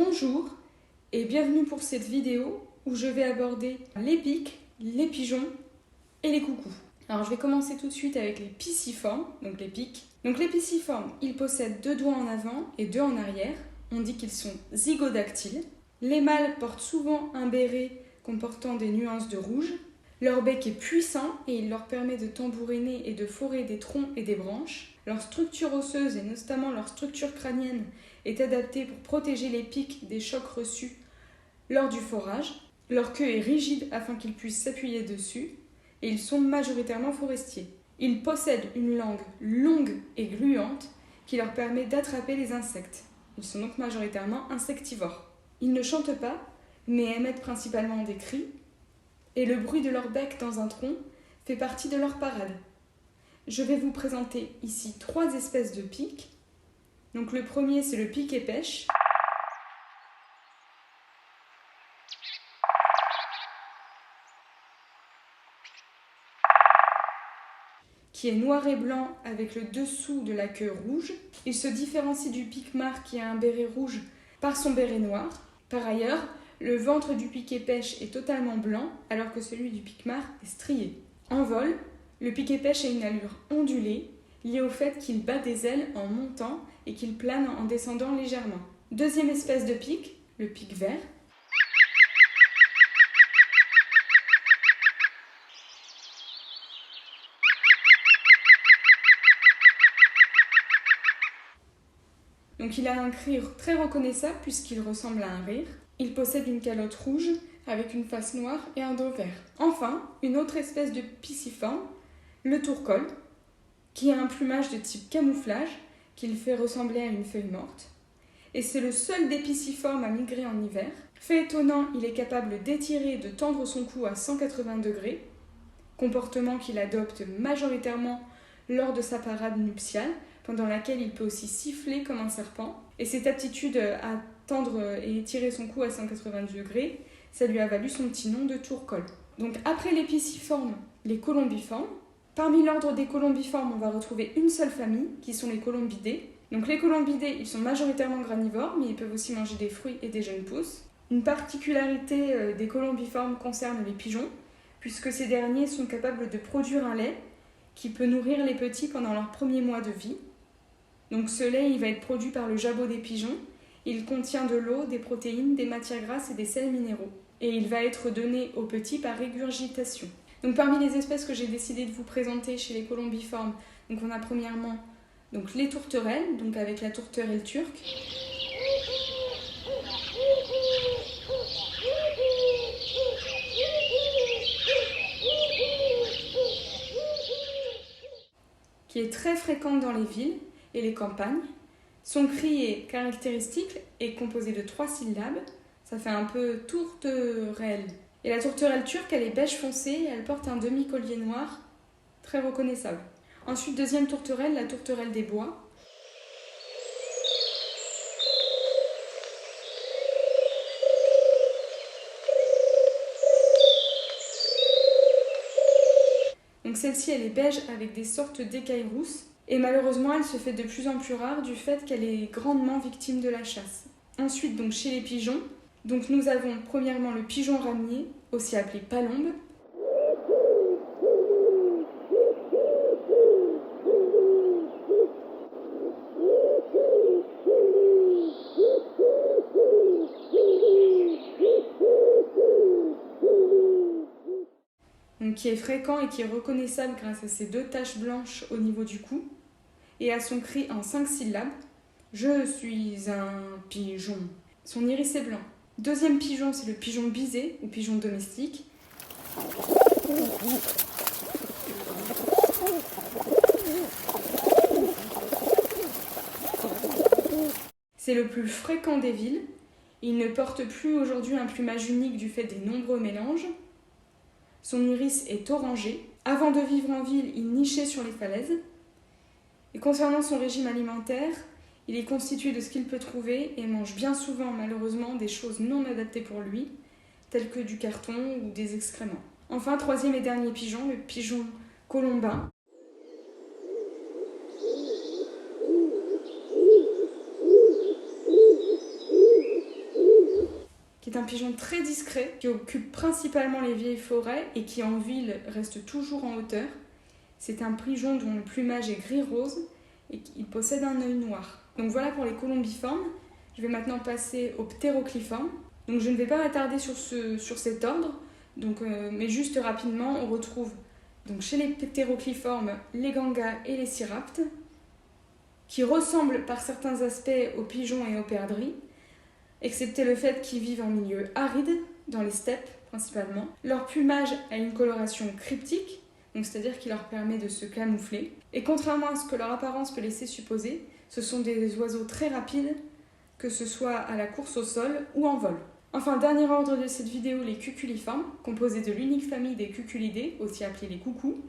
Bonjour et bienvenue pour cette vidéo où je vais aborder les pics, les pigeons et les coucous. Alors je vais commencer tout de suite avec les pisciformes, donc les pics. Donc les pisciformes, ils possèdent 2 doigts en avant et 2 en arrière. On dit qu'ils sont zygodactyles. Les mâles portent souvent un béret comportant des nuances de rouge. Leur bec est puissant et il leur permet de tambouriner et de forer des troncs et des branches. Leur structure osseuse et notamment leur structure crânienne est adaptée pour protéger les pics des chocs reçus lors du forage. Leur queue est rigide afin qu'ils puissent s'appuyer dessus et ils sont majoritairement forestiers. Ils possèdent une langue longue et gluante qui leur permet d'attraper les insectes. Ils sont donc majoritairement insectivores. Ils ne chantent pas mais émettent principalement des cris et le bruit de leur bec dans un tronc fait partie de leur parade. Je vais vous présenter ici 3 espèces de pics. Donc le premier, c'est le pic-et-pêche. Qui est noir et blanc avec le dessous de la queue rouge. Il se différencie du pique-mare qui a un béret rouge par son béret noir. Par ailleurs, le ventre du pic-et-pêche est totalement blanc alors que celui du pique-mare est strié. En vol, le pic-et-pêche a une allure ondulée liée au fait qu'il bat des ailes en montant et qu'il plane en descendant légèrement. Deuxième espèce de pic, le pic vert. Donc il a un cri très reconnaissable puisqu'il ressemble à un rire. Il possède une calotte rouge avec une face noire et un dos vert. Enfin, une autre espèce de pisciforme, le tourcol, qui a un plumage de type camouflage qui le fait ressembler à une feuille morte. Et c'est le seul des pisciformes à migrer en hiver. Fait étonnant, il est capable d'étirer et de tendre son cou à 180 degrés, comportement qu'il adopte majoritairement lors de sa parade nuptiale, pendant laquelle il peut aussi siffler comme un serpent. Et cette aptitude à tendre et étirer son cou à 180 degrés, ça lui a valu son petit nom de tourcol. Donc après les pisciformes, les colombiformes. Parmi l'ordre des colombiformes, on va retrouver une seule famille, qui sont les colombidés. Donc les colombidés, ils sont majoritairement granivores, mais ils peuvent aussi manger des fruits et des jeunes pousses. Une particularité des colombiformes concerne les pigeons, puisque ces derniers sont capables de produire un lait qui peut nourrir les petits pendant leurs premiers mois de vie. Donc ce lait, il va être produit par le jabot des pigeons. Il contient de l'eau, des protéines, des matières grasses et des sels minéraux. Et il va être donné aux petits par régurgitation. Donc parmi les espèces que j'ai décidé de vous présenter chez les colombiformes, donc on a premièrement donc les tourterelles, donc avec la tourterelle turque. Qui est très fréquente dans les villes et les campagnes. Son cri est caractéristique et composé de 3 syllabes. Ça fait un peu tourterelle. Et la tourterelle turque, elle est beige foncé et elle porte un demi-collier noir, très reconnaissable. Ensuite, deuxième tourterelle, la tourterelle des bois. Donc celle-ci, elle est beige avec des sortes d'écailles rousses. Et malheureusement, elle se fait de plus en plus rare du fait qu'elle est grandement victime de la chasse. Ensuite, donc chez les pigeons, donc nous avons premièrement le pigeon ramier, aussi appelé palombe. Donc, qui est fréquent et qui est reconnaissable grâce à ses 2 taches blanches au niveau du cou et à son cri en 5 syllabes. Je suis un pigeon. Son iris est blanc. Deuxième pigeon, c'est le pigeon bisé ou pigeon domestique. C'est le plus fréquent des villes. Il ne porte plus aujourd'hui un plumage unique du fait des nombreux mélanges. Son iris est orangé. Avant de vivre en ville, il nichait sur les falaises. Et concernant son régime alimentaire, il est constitué de ce qu'il peut trouver et mange bien souvent, malheureusement, des choses non adaptées pour lui, telles que du carton ou des excréments. Enfin, troisième et dernier pigeon, le pigeon colombin. qui est un pigeon très discret, qui occupe principalement les vieilles forêts et qui en ville reste toujours en hauteur. C'est un pigeon dont le plumage est gris-rose et qui possède un œil noir. Donc voilà pour les colombiformes. Je vais maintenant passer aux ptérocliformes. Donc je ne vais pas m'attarder sur cet ordre, mais juste rapidement, on retrouve donc chez les ptérocliformes les gangas et les siraptes, qui ressemblent par certains aspects aux pigeons et aux perdrix, excepté le fait qu'ils vivent en milieu aride, dans les steppes principalement. Leur plumage a une coloration cryptique, donc c'est-à-dire qui leur permet de se camoufler. Et contrairement à ce que leur apparence peut laisser supposer, ce sont des oiseaux très rapides, que ce soit à la course au sol ou en vol. Enfin, dernier ordre de cette vidéo, les cuculiformes, composés de l'unique famille des cuculidés, aussi appelés les coucous.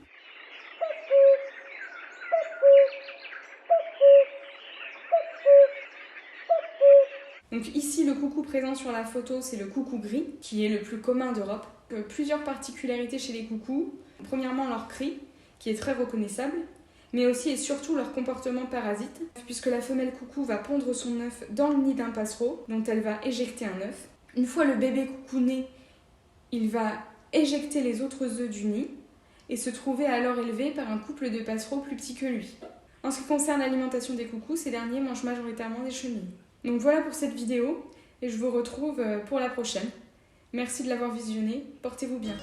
Donc ici, le coucou présent sur la photo, c'est le coucou gris, qui est le plus commun d'Europe. Plusieurs particularités chez les coucous. Premièrement, leur cri, qui est très reconnaissable, mais aussi et surtout leur comportement parasite, puisque la femelle coucou va pondre son œuf dans le nid d'un passereau, dont elle va éjecter un œuf. Une fois le bébé coucou né, il va éjecter les autres œufs du nid et se trouver alors élevé par un couple de passereaux plus petits que lui. En ce qui concerne l'alimentation des coucous, ces derniers mangent majoritairement des chenilles. Donc voilà pour cette vidéo et je vous retrouve pour la prochaine. Merci de l'avoir visionnée, portez-vous bien.